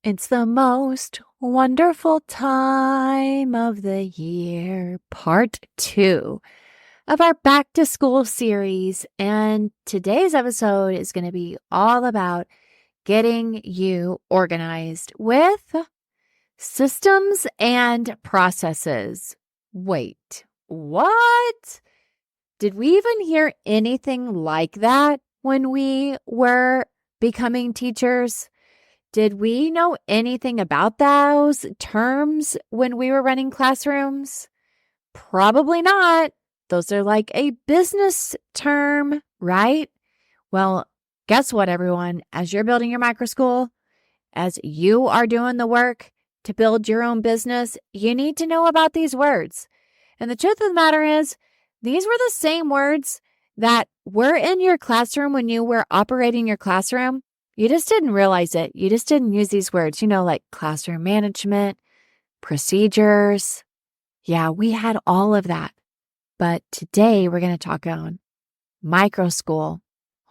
It's the most wonderful time of the year, part 2 of our back to school series. And today's episode is going to be all about getting you organized with systems and processes. Wait, what? Did we even hear anything like that when we were becoming teachers? Did we know anything about those terms when we were running classrooms? Probably not. Those are like a business term, right? Well, guess what, everyone? As you're building your micro school, as you are doing the work to build your own business, you need to know about these words. And the truth of the matter is, these were the same words that were in your classroom when you were operating your classroom. You just didn't realize it. You just didn't use these words, like classroom management, procedures. Yeah, we had all of that. But today we're going to talk on micro school,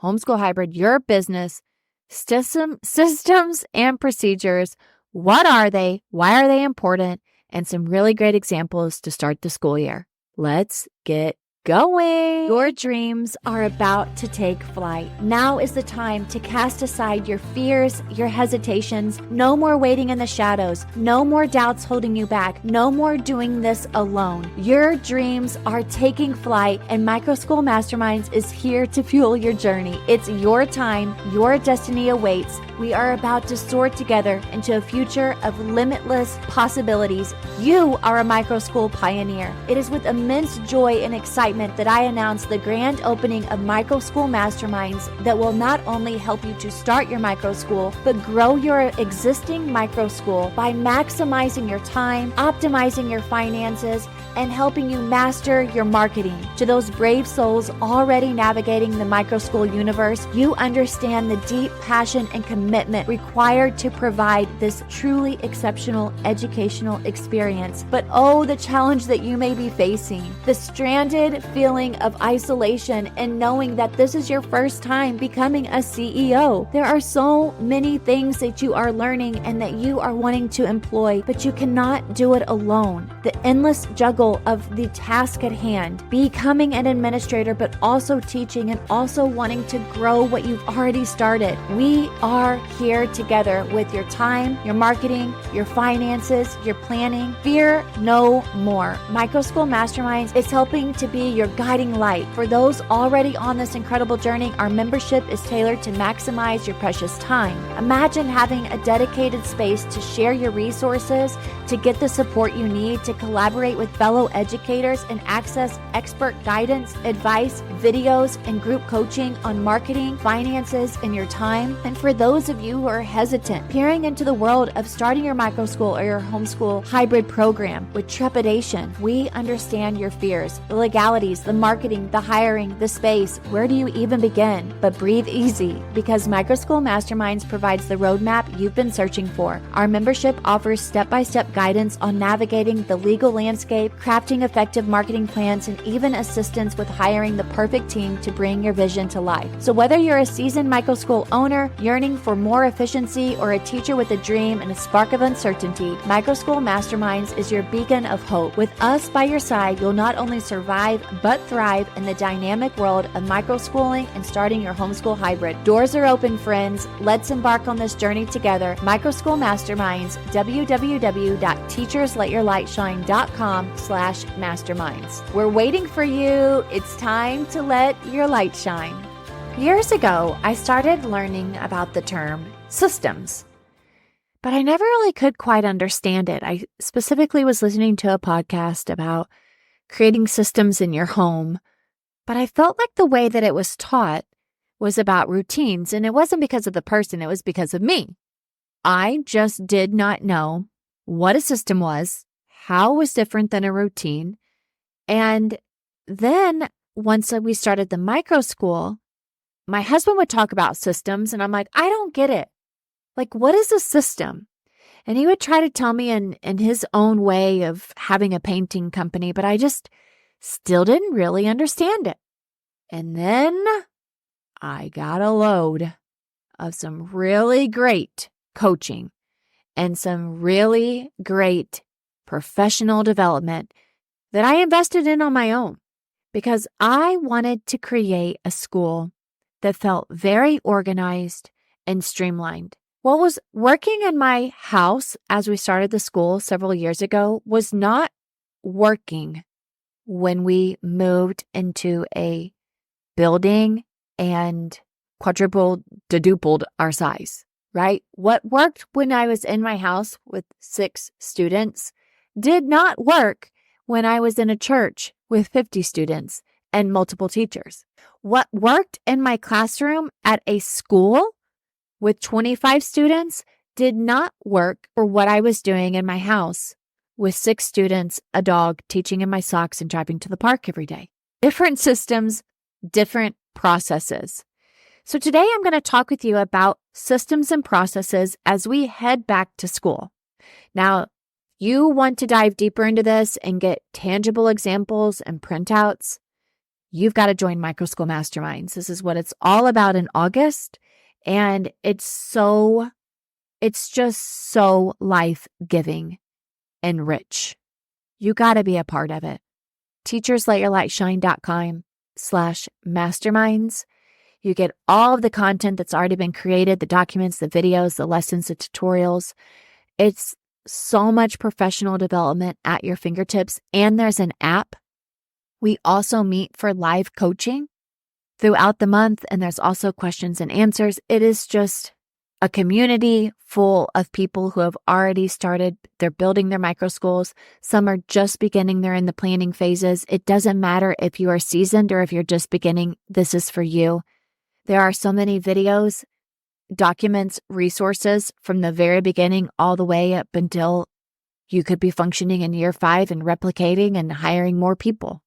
homeschool hybrid, your business, systems and procedures. What are they? Why are they important? And some really great examples to start the school year. Let's get going. Your dreams are about to take flight. Now is the time to cast aside your fears, your hesitations. No more waiting in the shadows. No more doubts holding you back. No more doing this alone. Your dreams are taking flight, and Micro School Masterminds is here to fuel your journey. It's your time. Your destiny awaits. We are about to soar together into a future of limitless possibilities. You are a micro school pioneer. It is with immense joy and excitement that I announce the grand opening of Micro School Masterminds that will not only help you to start your micro school, but grow your existing micro school by maximizing your time, optimizing your finances, and helping you master your marketing. To those brave souls already navigating the micro school universe, you understand the deep passion and commitment required to provide this truly exceptional educational experience. But oh, the challenge that you may be facing, the stranded feeling of isolation and knowing that this is your first time becoming a CEO. There are so many things that you are learning and that you are wanting to employ, but you cannot do it alone. The endless juggle of the task at hand, becoming an administrator, but also teaching and also wanting to grow what you've already started. We are here together with your time, your marketing, your finances, your planning. Fear no more. Micro School Masterminds is helping to be your guiding light. For those already on this incredible journey, our membership is tailored to maximize your precious time. Imagine having a dedicated space to share your resources, to get the support you need, to collaborate with fellow educators and access expert guidance, advice, videos, and group coaching on marketing, finances, and your time. And for those of you who are hesitant, peering into the world of starting your micro school or your homeschool hybrid program with trepidation, we understand your fears, the legalities, the marketing, the hiring, the space. Where do you even begin? But breathe easy, because Micro School Masterminds provides the roadmap you've been searching for. Our membership offers step-by-step guidance on navigating the legal landscape, crafting effective marketing plans, and even assistance with hiring the perfect team to bring your vision to life. So whether you're a seasoned micro school owner yearning for more efficiency or a teacher with a dream and a spark of uncertainty, Micro School Masterminds is your beacon of hope. With us by your side, you'll not only survive but thrive in the dynamic world of micro schooling and starting your homeschool hybrid. Doors are open, friends. Let's embark on this journey together. Micro School Masterminds, www.teachersletyourlightshine.com/masterminds. We're waiting for you. It's time to let your light shine. Years ago, I started learning about the term systems, but I never really could quite understand it. I specifically was listening to a podcast about creating systems in your home, but I felt like the way that it was taught was about routines, and it wasn't because of the person, it was because of me. I just did not know what a system was, how it was different than a routine. And then once we started the micro school, my husband would talk about systems, and I'm like, I don't get it. Like, what is a system? And he would try to tell me in his own way of having a painting company, but I just still didn't really understand it. And then I got a load of some really great coaching and some really great professional development that I invested in on my own because I wanted to create a school that felt very organized and streamlined. What was working in my house as we started the school several years ago was not working when we moved into a building and quadrupled, dedupled our size, right? What worked when I was in my house with 6 students did not work when I was in a church with 50 students and multiple teachers. What worked in my classroom at a school with 25 students did not work for what I was doing in my house with 6 students, a dog, teaching in my socks, and driving to the park every day. Different systems, different processes. So today I'm going to talk with you about systems and processes as we head back to school. Now, you want to dive deeper into this and get tangible examples and printouts, you've got to join Micro School Masterminds. This is what it's all about in August. And it's just so life-giving and rich. You got to be a part of it. teachersletyourlightshine.com/masterminds. You get all of the content that's already been created, the documents, the videos, the lessons, the tutorials. It's so much professional development at your fingertips. And there's an app. We also meet for live coaching throughout the month, and there's also questions and answers. It is just a community full of people who have already started. They're building their micro schools. Some are just beginning. They're in the planning phases. It doesn't matter if you are seasoned or if you're just beginning. This is for you. There are so many videos, documents, resources from the very beginning all the way up until you could be functioning in year 5 and replicating and hiring more people.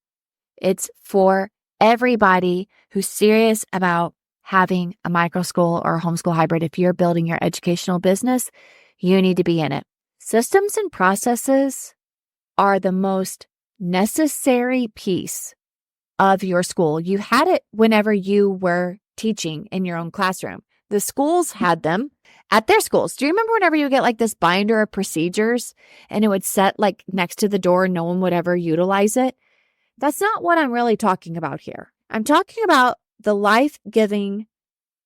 It's for everybody who's serious about having a micro school or a homeschool hybrid. If you're building your educational business, you need to be in it. Systems and processes are the most necessary piece of your school. You had it whenever you were teaching in your own classroom. The schools had them at their schools. Do you remember whenever you get like this binder of procedures and it would set like next to the door and no one would ever utilize it? That's not what I'm really talking about here. I'm talking about the life-giving,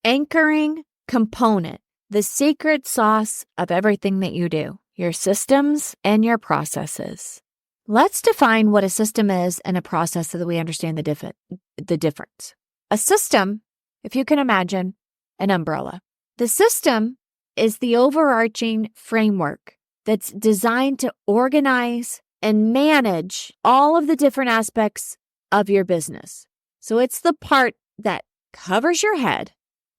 anchoring component, the secret sauce of everything that you do, your systems and your processes. Let's define what a system is and a process so that we understand the difference. A system, if you can imagine, an umbrella. The system is the overarching framework that's designed to organize and manage all of the different aspects of your business. So it's the part that covers your head.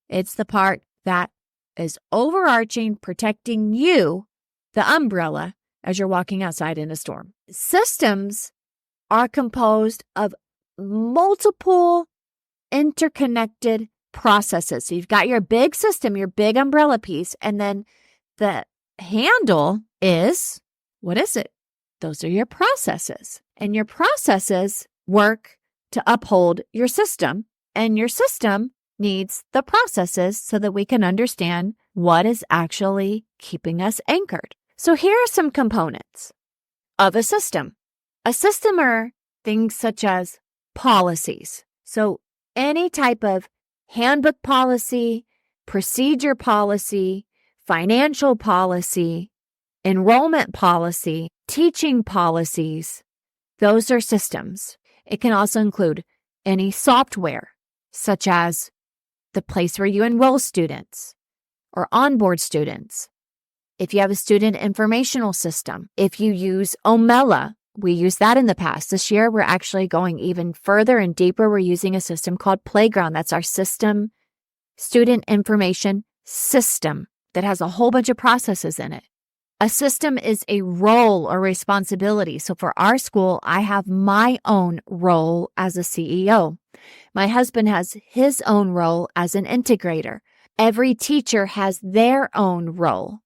It's the part that is overarching, protecting you, the umbrella, as you're walking outside in a storm. Systems are composed of multiple interconnected processes. So you've got your big system, your big umbrella piece, and then the handle is, what is it? Those are your processes. And your processes work to uphold your system. And your system needs the processes so that we can understand what is actually keeping us anchored. So here are some components of a system. A system are things such as policies. So any type of handbook policy, procedure policy, financial policy, enrollment policy, teaching policies, those are systems. It can also include any software, such as the place where you enroll students or onboard students. If you have a student informational system, if you use Omella, we used that in the past. This year, we're actually going even further and deeper. We're using a system called Playground. That's our system, student information system that has a whole bunch of processes in it. A system is a role or responsibility. So for our school, I have my own role as a CEO. My husband has his own role as an integrator. Every teacher has their own role.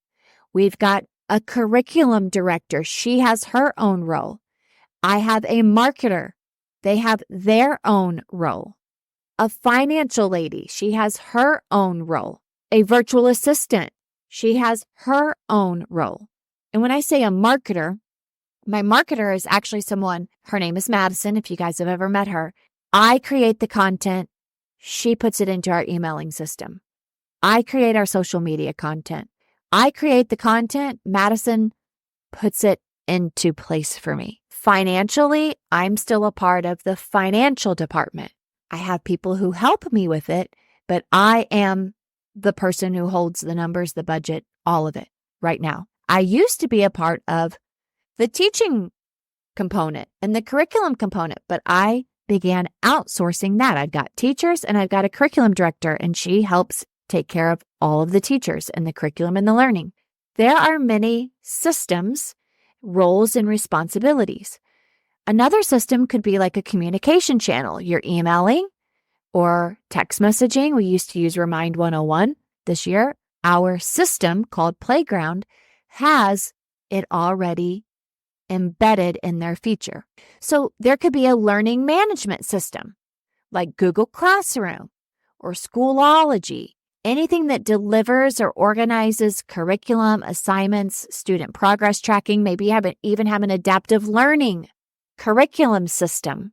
We've got a curriculum director. She has her own role. I have a marketer. They have their own role. A financial lady. She has her own role. A virtual assistant. She has her own role. And when I say a marketer, my marketer is actually someone, her name is Madison, if you guys have ever met her. I create the content. She puts it into our emailing system. I create our social media content. I create the content. Madison puts it into place for me. Financially, I'm still a part of the financial department. I have people who help me with it, but I am the person who holds the numbers, the budget, all of it right now. I used to be a part of the teaching component and the curriculum component, but I began outsourcing that. I've got teachers and I've got a curriculum director, and she helps take care of all of the teachers and the curriculum and the learning. There are many systems, roles, and responsibilities. Another system could be like a communication channel. You're emailing or text messaging. We used to use Remind 101. This year, our system called Playground has it already embedded in their feature. So there could be a learning management system like Google Classroom or Schoolology, anything that delivers or organizes curriculum, assignments, student progress tracking, maybe even have an adaptive learning curriculum system.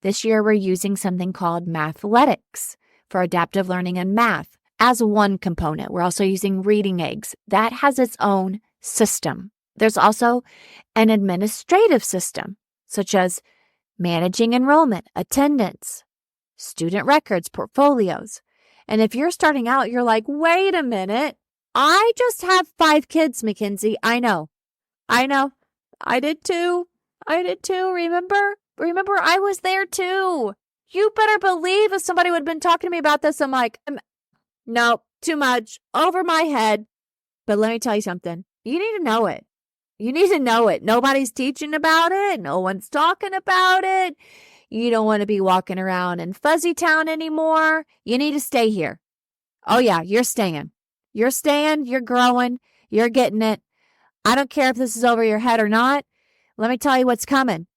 This year, we're using something called Mathletics for adaptive learning and math as one component. We're also using Reading Eggs. That has its own system. There's also an administrative system, such as managing enrollment, attendance, student records, portfolios. And if you're starting out, you're like, wait a minute, I just have 5 kids, Mackenzie. I know. I did too. Remember, I was there too. You better believe if somebody would have been talking to me about this, I'm like, no, too much, over my head. But let me tell you something. You need to know it. Nobody's teaching about it. No one's talking about it. You don't want to be walking around in Fuzzy Town anymore. You need to stay here. Oh yeah, you're staying. You're growing, you're getting it. I don't care if this is over your head or not. Let me tell you what's coming.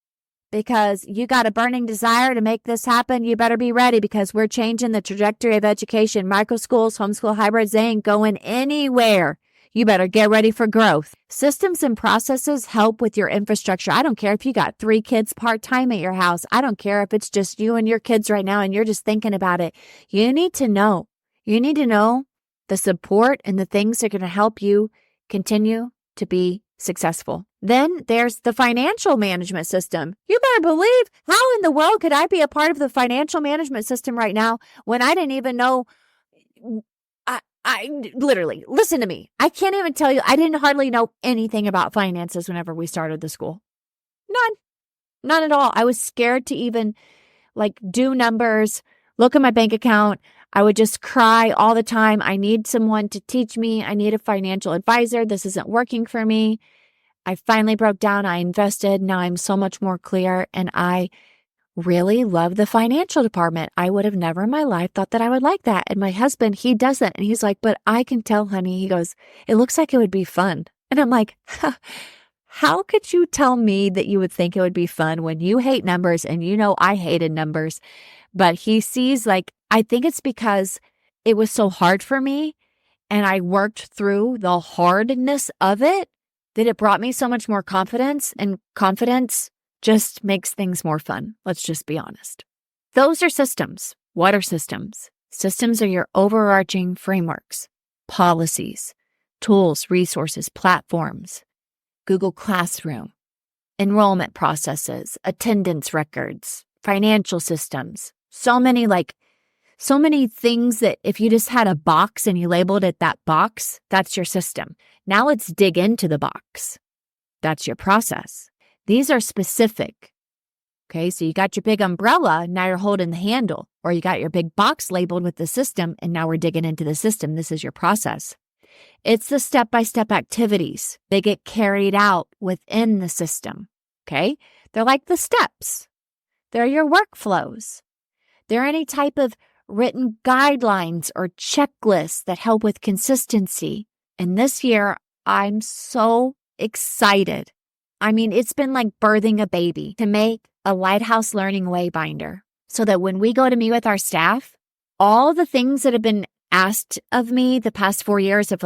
Because you got a burning desire to make this happen, you better be ready, because we're changing the trajectory of education. Micro schools, homeschool, hybrids, they ain't going anywhere. You better get ready for growth. Systems and processes help with your infrastructure. I don't care if you got 3 kids part-time at your house. I don't care if it's just you and your kids right now and you're just thinking about it. You need to know. You need to know the support and the things that are going to help you continue to be successful. Then there's the financial management system. You better believe, how in the world could I be a part of the financial management system right now when I didn't even know? I literally, listen to me. I can't even tell you, I didn't hardly know anything about finances whenever we started the school. None at all. I was scared to even do numbers, look at my bank account. I would just cry all the time. I need someone to teach me. I need a financial advisor. This isn't working for me. I finally broke down. I invested. Now I'm so much more clear, and I really love the financial department. I would have never in my life thought that I would like that. And my husband, he doesn't. And he's like, but I can tell, honey. He goes, it looks like it would be fun. And I'm like, how could you tell me that you would think it would be fun when you hate numbers and you know I hated numbers? But he sees, I think it's because it was so hard for me and I worked through the hardness of it that it brought me so much more confidence, and confidence just makes things more fun. Let's just be honest. Those are systems. What are systems? Systems are your overarching frameworks, policies, tools, resources, platforms, Google Classroom, enrollment processes, attendance records, financial systems. So many things that if you just had a box and you labeled it that box, that's your system. Now let's dig into the box. That's your process. These are specific. Okay, so you got your big umbrella, now you're holding the handle, or you got your big box labeled with the system, and now we're digging into the system. This is your process. It's the step-by-step activities. They get carried out within the system. Okay, they're like the steps. They're your workflows. They're any type of written guidelines or checklists that help with consistency. And this year, I'm so excited. I mean, it's been like birthing a baby to make a Lighthouse Learning Waybinder so that when we go to meet with our staff, all the things that have been asked of me the past 4 years of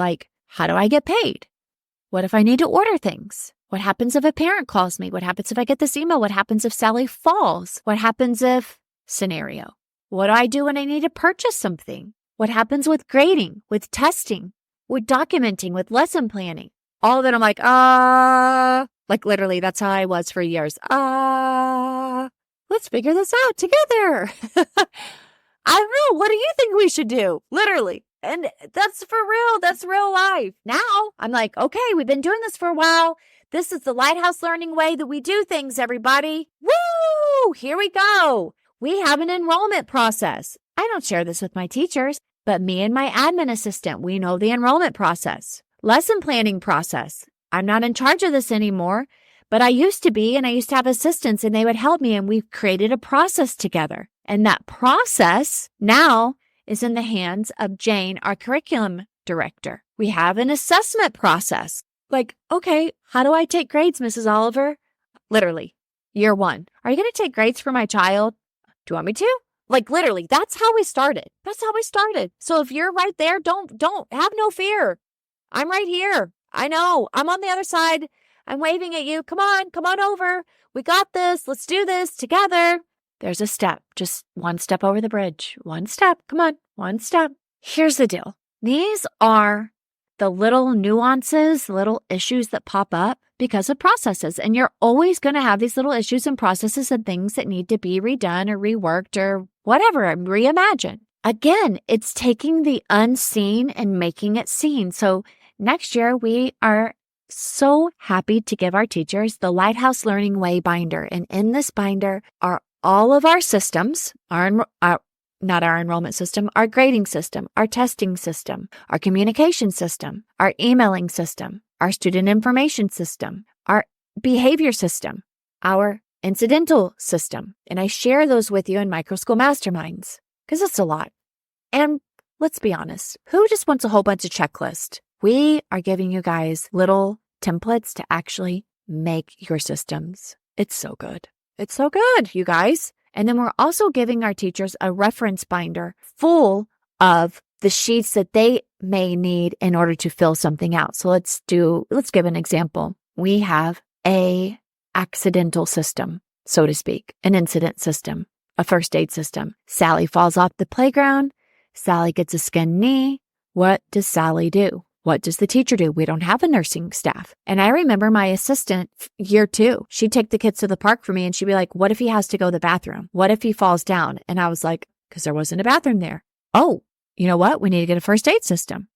How do I get paid? What if I need to order things? What happens if a parent calls me? What happens if I get this email? What happens if Sally falls? What happens if scenario? What do I do when I need to purchase something? What happens with grading, with testing, with documenting, with lesson planning? All of it, I'm like, like literally, that's how I was for years. Let's figure this out together. I don't know. What do you think we should do? Literally. And that's for real. That's real life. Now I'm like, okay, we've been doing this for a while. This is the Lighthouse Learning way that we do things, everybody. Woo! Here we go. We have an enrollment process. I don't share this with my teachers, but me and my admin assistant, we know the enrollment process. Lesson planning process. I'm not in charge of this anymore, but I used to be, and I used to have assistants, and they would help me, and we've created a process together. And that process now is in the hands of Jane, our curriculum director. We have an assessment process. Like, okay, how do I take grades, Mrs. Oliver? Literally, year 1. Are you going to take grades for my child? Do you want me to? Like, literally, that's how we started. That's how we started. So if you're right there, don't have no fear. I'm right here. I know. I'm on the other side. I'm waving at you. Come on over. We got this. Let's do this together. There's a step, just one step over the bridge. One step. Come on. One step. Here's the deal. These are the little nuances, little issues that pop up because of processes. And you're always going to have these little issues and processes and things that need to be redone or reworked or whatever, reimagined. Again, it's taking the unseen and making it seen. So next year, we are so happy to give our teachers the Lighthouse Learning Way binder. And in this binder are all of our systems, not our enrollment system, our grading system, our testing system, our communication system, our emailing system, our student information system, our behavior system, our incidental system. And I share those with you in Micro School Masterminds because it's a lot. And let's be honest, who just wants a whole bunch of checklists? We are giving you guys little templates to actually make your systems. It's so good. It's so good, you guys. And then we're also giving our teachers a reference binder full of the sheets that they may need in order to fill something out. So let's give an example. We have a accidental system, so to speak, an incident system, a first aid system. Sally falls off the playground. Sally gets a skinned knee. What does Sally do? What does the teacher do? We don't have a nursing staff. And I remember my assistant, year 2, she'd take the kids to the park for me and she'd be like, what if he has to go to the bathroom? What if he falls down? And I was like, because there wasn't a bathroom there. Oh, you know what? We need to get a first aid system.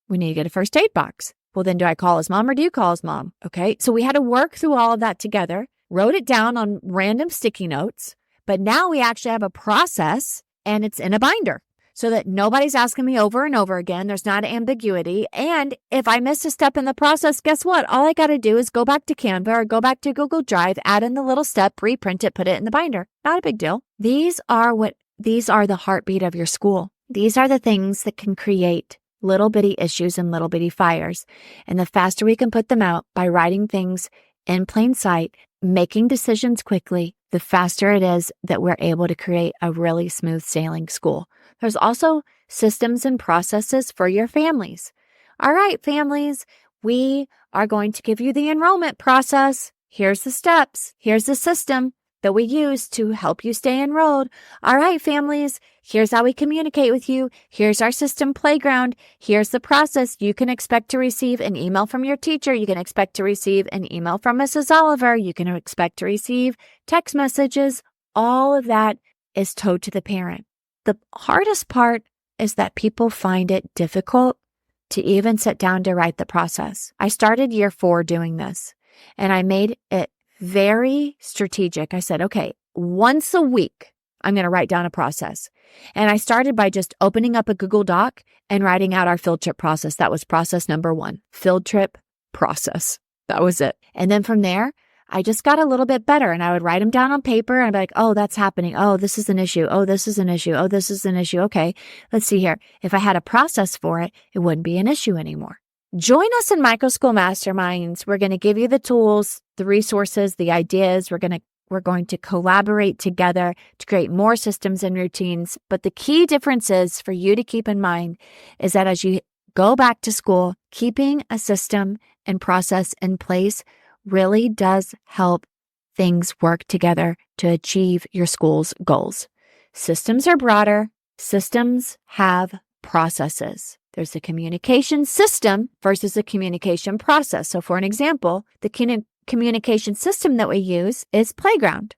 We need to get a first aid box. Well, then do I call his mom or do you call his mom? Okay. So we had to work through all of that together, wrote it down on random sticky notes, but now we actually have a process and it's in a binder. So that nobody's asking me over and over again. There's not ambiguity. And if I miss a step in the process, guess what? All I got to do is go back to Canva or go back to Google Drive, add in the little step, reprint it, put it in the binder. Not a big deal. These are the heartbeat of your school. These are the things that can create little bitty issues and little bitty fires. And the faster we can put them out by writing things in plain sight, making decisions quickly, the faster it is that we're able to create a really smooth sailing school. There's also systems and processes for your families. All right, families, we are going to give you the enrollment process. Here's the steps. Here's the system that we use to help you stay enrolled. All right, families, here's how we communicate with you. Here's our system playground. Here's the process. You can expect to receive an email from your teacher. You can expect to receive an email from Mrs. Oliver. You can expect to receive text messages. All of that is told to the parent. The hardest part is that people find it difficult to even sit down to write the process. I started year 4 doing this, and I made it very strategic. I said, okay, once a week, I'm going to write down a process. And I started by just opening up a Google Doc and writing out our field trip process. That was process number 1, field trip process. That was it. And then from there, I just got a little bit better and I would write them down on paper and I'd be like, oh, that's happening. Oh, this is an issue. Oh, this is an issue. Oh, this is an issue. Okay, let's see here. If I had a process for it, it wouldn't be an issue anymore. Join us in Micro School Masterminds. We're going to give you the tools, the resources, the ideas. We're going to collaborate together to create more systems and routines. But the key difference is for you to keep in mind is that as you go back to school, keeping a system and process in place really does help things work together to achieve your school's goals. Systems are broader. Systems have processes. There's a communication system versus a communication process. So for an example, the communication system that we use is Playground.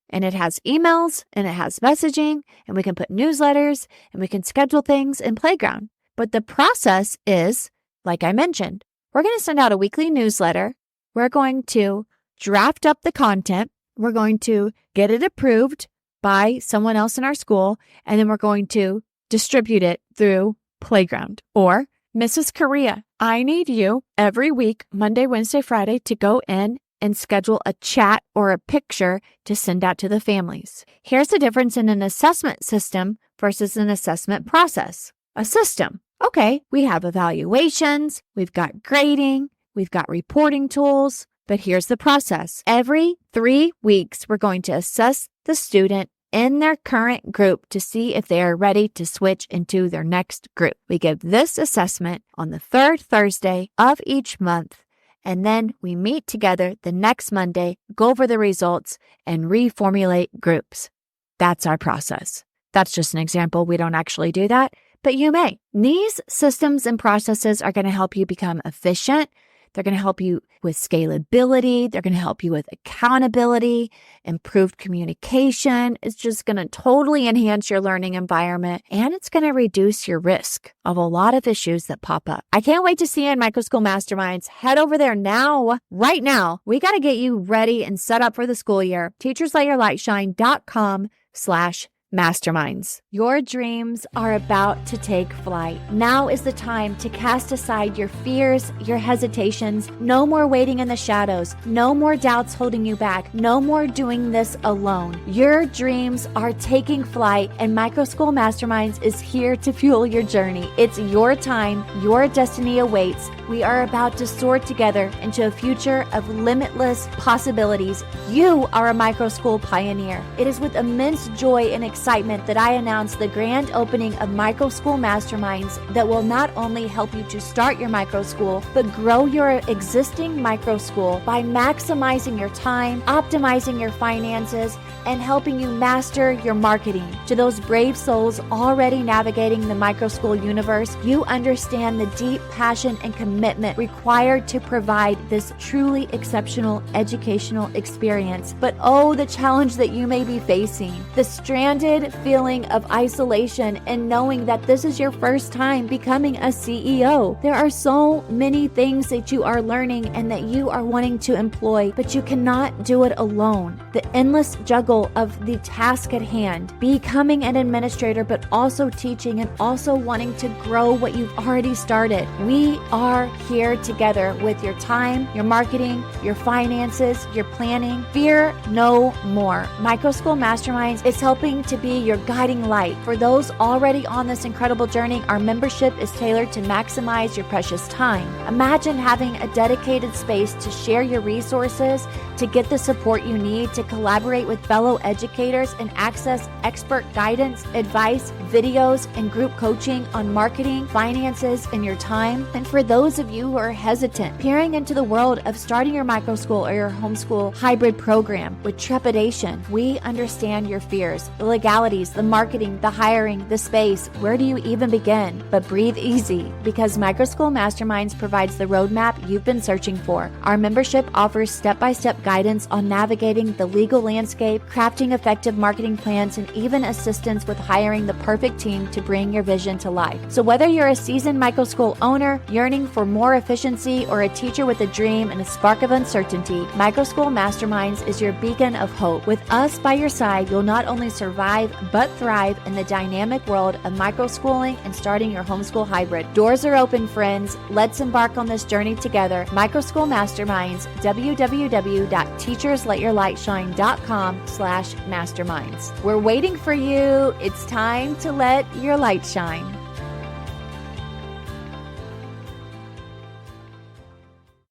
And it has emails and it has messaging and we can put newsletters and we can schedule things in Playground. But the process is, like I mentioned, we're going to send out a weekly newsletter. We're going to draft up the content. We're going to get it approved by someone else in our school. And then we're going to distribute it through Playground. Or, Mrs. Korea, I need you every week, Monday, Wednesday, Friday, to go in and schedule a chat or a picture to send out to the families. Here's the difference in an assessment system versus an assessment process. A system. Okay, we have evaluations, we've got grading, we've got reporting tools, but here's the process. Every 3 weeks, we're going to assess the student in their current group to see if they are ready to switch into their next group. We give this assessment on the third Thursday of each month, and then we meet together the next Monday, go over the results, and reformulate groups. That's our process. That's just an example. We don't actually do that, but you may. These systems and processes are going to help you become efficient. They're going to help you with scalability. They're going to help you with accountability, improved communication. It's just going to totally enhance your learning environment, and it's going to reduce your risk of a lot of issues that pop up. I can't wait to see you in Microschool Masterminds. Head over there now, right now. We got to get you ready and set up for the school year. teachersletyourlightshine.com/masterminds. Your dreams are about to take flight. Now is the time to cast aside your fears, your hesitations. No more waiting in the shadows. No more doubts holding you back. No more doing this alone. Your dreams are taking flight, and Microschool Masterminds is here to fuel your journey. It's your time. Your destiny awaits. We are about to soar together into a future of limitless possibilities. You are a microschool pioneer. It is with immense joy and excitement that I announce the grand opening of Microschool Masterminds that will not only help you to start your microschool, but grow your existing microschool by maximizing your time, optimizing your finances, and helping you master your marketing. To those brave souls already navigating the microschool universe, you understand the deep passion and commitment required to provide this truly exceptional educational experience. But oh, the challenge that you may be facing, the stranded feeling of isolation and knowing that this is your first time becoming a CEO. There are so many things that you are learning and that you are wanting to employ, but you cannot do it alone. The endless juggle of the task at hand, becoming an administrator, but also teaching and also wanting to grow what you've already started. We are here together with your time, your marketing, your finances, your planning. Fear no more. Microschool Masterminds is helping to be your guiding light. For those already on this incredible journey, our membership is tailored to maximize your precious time. Imagine having a dedicated space to share your resources, to get the support you need, to collaborate with fellow educators and access expert guidance, advice, videos, and group coaching on marketing, finances, and your time. And for those of you who are hesitant, peering into the world of starting your microschool or your homeschool hybrid program with trepidation, we understand your fears, the legalities, the marketing, the hiring, the space. Where do you even begin? But breathe easy, because Microschool Masterminds provides the roadmap you've been searching for. Our membership offers step-by-step guidance on navigating the legal landscape, crafting effective marketing plans, and even assistance with hiring the perfect team to bring your vision to life. So whether you're a seasoned microschool owner yearning for more efficiency or a teacher with a dream and a spark of uncertainty, Microschool Masterminds is your beacon of hope. With us by your side, you'll not only survive but thrive in the dynamic world of microschooling and starting your homeschool hybrid. Doors are open, friends. Let's embark on this journey together. Microschool Masterminds, www.teachersletyourlightshine.com/masterminds. We're waiting for you. It's time to let your light shine.